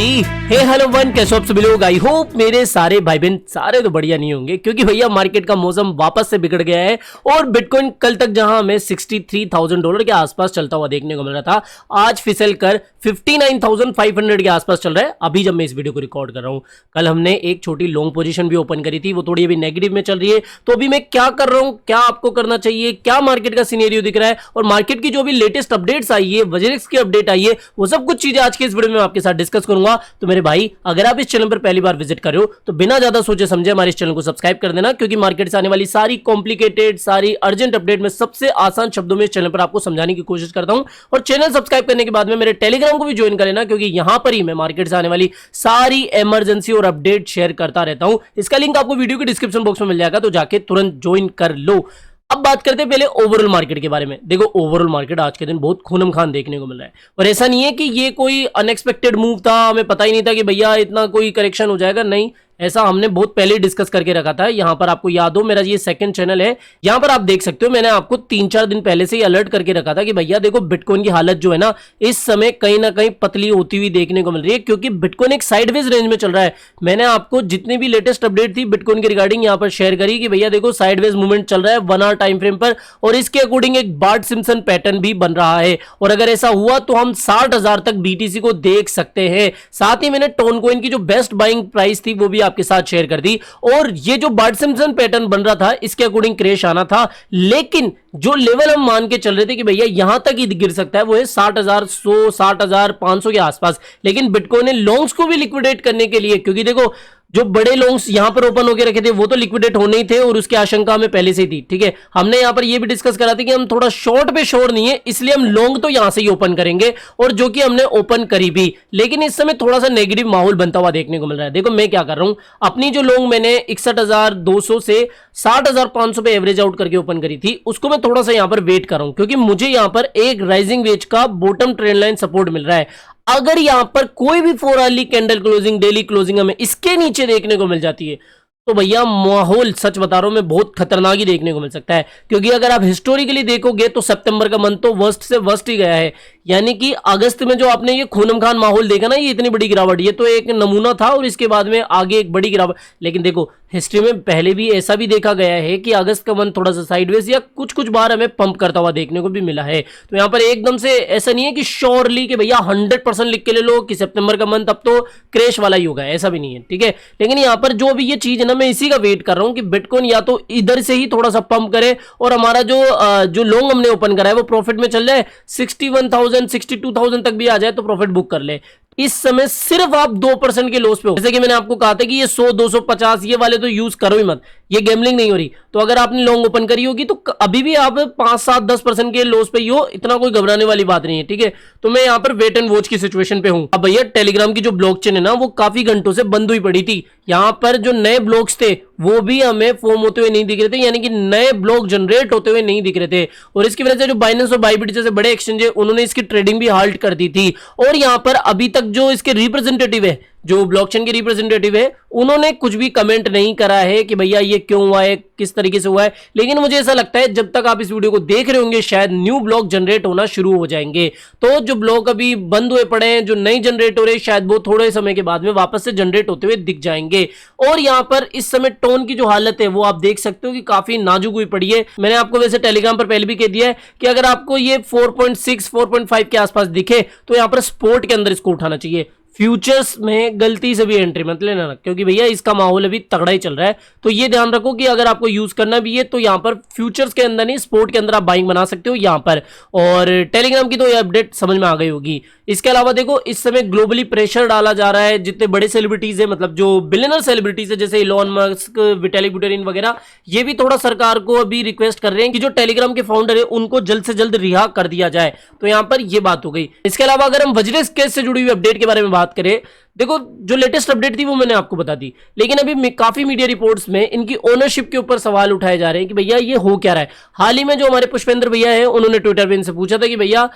हे hello one, कैसे आप सभी लोग। आई होप मेरे सारे भाई बहन सारे तो बढ़िया नहीं होंगे, क्योंकि भैया मार्केट का मौसम वापस से बिगड़ गया है और बिटकॉइन कल तक जहां हमें $63,000 के आसपास चलता हुआ देखने को मिल रहा था, आज फिसल कर 59,500 के आसपास चल रहा है अभी जब मैं इस वीडियो को रिकॉर्ड कर रहा हूं। कल हमने एक छोटी लॉन्ग पोजीशन भी ओपन करी थी, वो थोड़ी अभी नेगेटिव में चल रही है। तो अभी मैं क्या कर रहा हूं, क्या आपको करना चाहिए, क्या मार्केट का सिनेरियो दिख रहा है और मार्केट की जो भी लेटेस्ट अपडेट्स आई है, वजरेक्स की अपडेट आई है, वो सब कुछ चीजें आज के इस वीडियो में आपके साथ डिस्कस करूंगा। तो मेरे भाई, अगर आप इस चैनल पर पहली बार विजिट कर रहे हो तो बिना ज्यादा सोचे समझे हमारे इस चैनल को सब्सक्राइब कर देना, क्योंकि मार्केट से आने वाली सारी कॉम्प्लिकेटेड, सारी अर्जेंट अपडेट में सबसे आसान शब्दों में इस चैनल पर आपको समझाने की कोशिश करता हूं। और चैनल सब्सक्राइब करने के बाद में मेरे टेलीग्राम को भी ज्वाइन कर लेना, क्योंकि यहां पर ही मैं मार्केट से आने वाली सारी इमरजेंसी और अपडेट शेयर करता रहता हूं। इसका लिंक आपको वीडियो के डिस्क्रिप्शन बॉक्स में मिल जाएगा, तो जाके तुरंत ज्वाइन कर लो। अब बात करते हैं पहले ओवरऑल मार्केट के बारे में। देखो, ओवरऑल मार्केट आज के दिन बहुत खूनम खान देखने को मिल रहा है, और ऐसा नहीं है कि ये कोई अनएक्सपेक्टेड मूव था, हमें पता ही नहीं था कि भैया इतना कोई करेक्शन हो जाएगा। नहीं, ऐसा हमने बहुत पहले डिस्कस करके रखा था। यहां पर आपको याद हो, मेरा ये सेकंड चैनल है, यहां पर आप देख सकते हो मैंने आपको 3-4 दिन पहले से ही अलर्ट करके रखा था कि भैया देखो, बिटकॉइन की हालत जो है ना, इस समय कहीं ना कहीं पतली होती हुई देखने को मिल रही है, क्योंकि बिटकॉइन एक साइडवेज रेंज में चल रहा है। मैंने आपको जितनी भी लेटेस्ट अपडेट थी बिटकॉइन के रिगार्डिंग यहां पर शेयर करी कि भैया देखो, साइडवेज मूवमेंट चल रहा है 1 आवर टाइम फ्रेम पर, और इसके अकॉर्डिंग एक बार्ट सिम्पसन पैटर्न भी बन रहा है। और अगर ऐसा हुआ तो हम 60,000 तक बीटीसी को देख सकते हैं। साथ ही मैंने टोन कॉइन की जो बेस्ट बाइंग प्राइस थी वो भी आपके साथ शेयर कर दी, और ये जो बार्ट सिम्पसन पैटर्न बन रहा था इसके अकॉर्डिंग क्रैश आना था। लेकिन जो लेवल हम मान के चल रहे थे कि भैया यहां तक ही गिर सकता है, वो है 60,100 60,500 के आसपास। लेकिन बिटकॉइन ने लॉन्ग्स को भी लिक्विडेट करने के लिए, क्योंकि देखो जो बड़े लॉन्ग्स यहां पर ओपन होकर रखे थे वो तो लिक्विडेट होने ही थे, और उसकी आशंका हमें पहले से ही थी। ठीक है, हमने यहां पर ये भी डिस्कस करा था कि हम थोड़ा शॉर्ट पे श्योर नहीं है, इसलिए हम लॉन्ग तो यहां से ही ओपन करेंगे, और जो कि हमने ओपन करी भी। लेकिन इस समय थोड़ा सा नेगेटिव माहौल बनता हुआ देखने को मिल रहा है। देखो मैं क्या कर रहा हूं, अपनी जो लॉन्ग मैंने 61,200 से 60,500 पे एवरेज आउट करके ओपन करी थी, उसको मैं थोड़ा सा यहां पर वेट कर रहा हूं, क्योंकि मुझे यहां पर एक राइजिंग वेज का बॉटम ट्रेंड लाइन सपोर्ट मिल रहा है। अगर यहां पर कोई भी 4 hourly candle closing, daily closing हमें इसके नीचे देखने को मिल जाती है, तो भैया माहौल सच बता रहा हूं मैं बहुत खतरनाक ही देखने को मिल सकता है। क्योंकि अगर आप हिस्टोरिकली देखोगे तो सितंबर का मंथ तो वर्स्ट से वर्स्ट ही गया है। यानी कि अगस्त में जो आपने ये खूनम खान माहौल देखा ना, ये इतनी बड़ी गिरावट, ये तो एक नमूना था, और इसके बाद में आगे एक बड़ी गिरावट। लेकिन देखो, हिस्ट्री में पहले भी ऐसा भी देखा गया है कि अगस्त का मंथ थोड़ा सा साइडवेज या कुछ बार हमें पंप करता हुआ देखने को भी मिला है। तो यहां पर एकदम से ऐसा नहीं है कि श्योरली कि भैया 100% लिख के ले लो कि सितंबर का मंथ अब तो क्रैश वाला ही होगा, ऐसा भी नहीं है। ठीक है, लेकिन यहां पर जो भी ये चीज है ना, मैं इसी का वेट कर रहा हूं कि बिटकॉइन या तो इधर से ही थोड़ा सा पंप करे, और हमारा जो लॉन्ग हमने ओपन करा है वो प्रॉफिट में चल जाए, 61,000 62,000 तक भी आ जाए तो प्रॉफिट बुक कर ले। इस समय सिर्फ आप 2% के लॉस पे हो। जैसे कि मैंने आपको कहा था कि ये 100 250 ये वाले तो यूज करो ही मत, ये गैम्बलिंग नहीं हो रही। तो अगर आपने लॉन्ग ओपन करी होगी तो अभी भी आप 5 7 10% के लॉस पे ही हो, इतना कोई घबराने वाली बात नहीं है। ठीक है, तो मैं यहाँ पर वेट एंड वॉच की सिचुएशन पे हूं। अब भैया टेलीग्राम की जो ब्लॉकचेन है ना, वो काफी घंटों से बंद हुई पड़ी थी। यहाँ पर जो नए ब्लॉक्स थे वो भी हमें फॉर्म होते हुए नहीं दिख रहे थे, यानी कि नए ब्लॉक जनरेट होते हुए नहीं दिख रहे थे, और इसकी वजह से जो बाइनेंस और बाइबिट जैसे बड़े एक्सचेंज है उन्होंने इसकी ट्रेडिंग भी हाल्ट कर दी थी। और यहाँ पर अभी तक जो इसके रिप्रेजेंटेटिव है, जो ब्लॉकचेन के रिप्रेजेंटेटिव है, उन्होंने कुछ भी कमेंट नहीं करा है कि भैया ये क्यों हुआ है, किस तरीके से हुआ है। लेकिन मुझे ऐसा लगता है जब तक आप इस वीडियो को देख रहे होंगे शायद न्यू ब्लॉक जनरेट होना शुरू हो जाएंगे। तो जो ब्लॉक अभी बंद हुए पड़े हैं, जो नई जनरेट हो रहे हैं, शायद वो थोड़े समय के बाद में वापस से जनरेट होते हुए दिख जाएंगे। और यहाँ पर इस समय टोन की जो हालत है वो आप देख सकते हो कि काफी नाजुक हुई पड़ी है। मैंने आपको वैसे टेलीग्राम पर पहले भी कह दिया है कि अगर आपको ये 4.6 4.5 के आसपास दिखे तो यहाँ पर स्पोर्ट के अंदर इसको उठाना चाहिए। फ्यूचर्स में गलती से भी एंट्री मत लेना, क्योंकि भैया इसका माहौल अभी तगड़ा ही चल रहा है। तो ये ध्यान रखो कि अगर आपको यूज करना भी है तो यहाँ पर फ्यूचर्स के अंदर नहीं, स्पोर्ट के अंदर आप बाइंग बना सकते हो यहाँ पर। और टेलीग्राम की तो ये अपडेट समझ में आ गई होगी। इसके अलावा देखो, इस समय ग्लोबली प्रेशर डाला जा रहा है, जितने बड़े सेलिब्रिटीज है, मतलब जो बिलियनर सेलिब्रिटीज है, जैसे इलॉन मस्क, विटालिक बुटेरिन वगैरह, ये भी थोड़ा सरकार को अभी रिक्वेस्ट कर रहे हैं कि जो टेलीग्राम के फाउंडर है उनको जल्द से जल्द रिहा कर दिया जाए। तो यहाँ पर ये बात हो गई। इसके अलावा अगर हम वजरेक्स केस से जुड़ी हुई अपडेट के बारे में बात करें, देखो जो लेटेस्ट अपडेट थी वो मैंने आपको बता दी, लेकिन अभी काफी मीडिया रिपोर्ट्स में इनकी ओनरशिप के ऊपर सवाल उठाए जा रहे हैं कि भैया ये हो क्या रहा है। हाल ही में जो हमारे पुष्पेंद्र भैया हैं, उन्होंने ट्विटर पे इनसे पूछा था कि भैया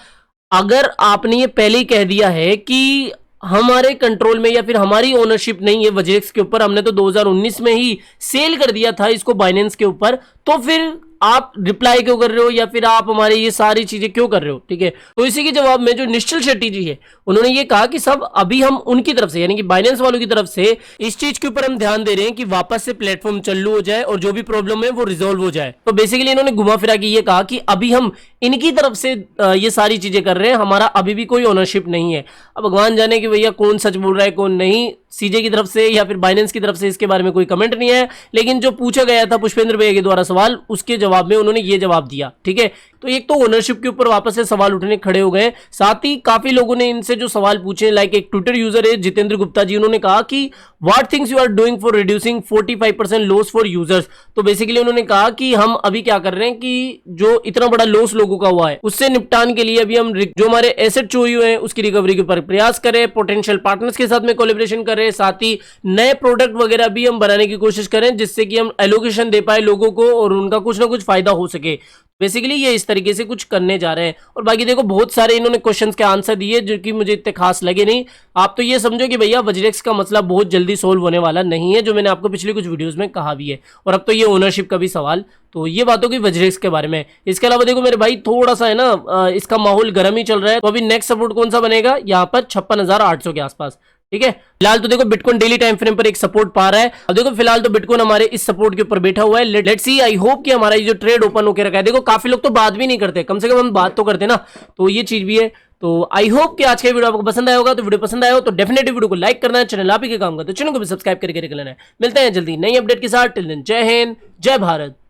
अगर आपने ये पहले ही कह दिया है कि हमारे कंट्रोल में या फिर हमारी ओनरशिप नहीं है वजरेक्स के ऊपर, हमने तो 2019 में ही सेल कर दिया था इसको बाइनेंस के ऊपर, तो फिर आप रिप्लाई क्यों कर रहे हो या फिर आप हमारे ये सारी चीजें क्यों कर रहे हो, ठीक है। तो इसी के जवाब में जो निश्चल शेट्टी जी है उन्होंने ये कहा कि सब अभी हम उनकी तरफ से यानी कि बाइनेंस वालों की तरफ से इस चीज के ऊपर हम ध्यान दे रहे हैं कि वापस से प्लेटफॉर्म चालू हो जाए और जो भी प्रॉब्लम है वो रिजोल्व हो जाए। तो बेसिकली इन्होंने घुमा फिरा के ये कहा कि अभी हम इनकी तरफ से ये सारी चीजें कर रहे हैं, हमारा अभी भी कोई ओनरशिप नहीं है। अब भगवान जाने कि भैया कौन सच बोल रहा है कौन नहीं, सीजे की तरफ से या फिर बाइनेंस की तरफ से इसके बारे में कोई कमेंट नहीं है। लेकिन जो पूछा गया था पुष्पेंद्र भैया के द्वारा सवाल, उसके जवाब में उन्होंने ये जवाब दिया, ठीक है। तो एक तो ओनरशिप के ऊपर वापस से सवाल उठने खड़े हो गए। साथ ही काफी लोगों ने इनसे जो सवाल पूछे, लाइक एक ट्विटर यूजर है जितेंद्र गुप्ता जी, उन्होंने कहा कि what things you are doing for reducing 45% loss for users. तो बेसिकली उन्होंने कहा कि हम अभी क्या कर रहे हैं कि जो इतना बड़ा लॉस लोगों का हुआ है उससे निपटान के लिए अभी हम जो हमारे एसेट चोरी हुए हैं उसकी रिकवरी के ऊपर प्रयास करें, पोटेंशियल पार्टनर्स के साथ में कोलैबोरेशन करें, साथ ही नए प्रोडक्ट वगैरह भी हम बनाने की कोशिश करें जिससे कि हम एलोकेशन दे पाए लोगों को और उनका कुछ ना कुछ फायदा हो सके। बेसिकली ये इस तरीके से कुछ करने जा रहे हैं। और बाकी देखो बहुत सारे इन्होंने क्वेश्चंस के आंसर दिए जो कि मुझे इतने खास लगे नहीं। आप तो ये समझो कि भैया वज्रेक्स का मसला बहुत जल्दी सोल्व होने वाला नहीं है, जो मैंने आपको पिछले कुछ वीडियोस में कहा भी है। और अब तो ये ओनरशिप का भी सवाल, तो ये बातों की वज्रेक्स के बारे में। इसके अलावा देखो मेरे भाई थोड़ा सा है ना इसका माहौल गर्म ही चल रहा है। तो अभी नेक्स्ट सपोर्ट कौन सा बनेगा, यहाँ पर 56,800 के आसपास, ठीक है। फिलहाल तो देखो बिटकॉइन डेली टाइम फ्रेम पर एक सपोर्ट पा रहा है। अब देखो फिलहाल तो बिटकॉइन हमारे इस सपोर्ट के ऊपर बैठा हुआ है। लेट्स सी, आई होप कि हमारा ये जो ट्रेड ओपन होकर रखा है, देखो काफी लोग तो बात भी नहीं करते, कम से कम हम बात तो करते ना, तो ये चीज भी है। तो आई होप कि आज का वीडियो आपको पसंद आया होगा। तो वीडियो पसंद आया हो तो डेफिनेटली वीडियो को लाइक करना है, चैनल आप ही के काम का तो चैनल को भी सब्सक्राइब करके लेना है। मिलते हैं जल्दी नई अपडेट के साथ, टिल देन जय हिंद जय भारत।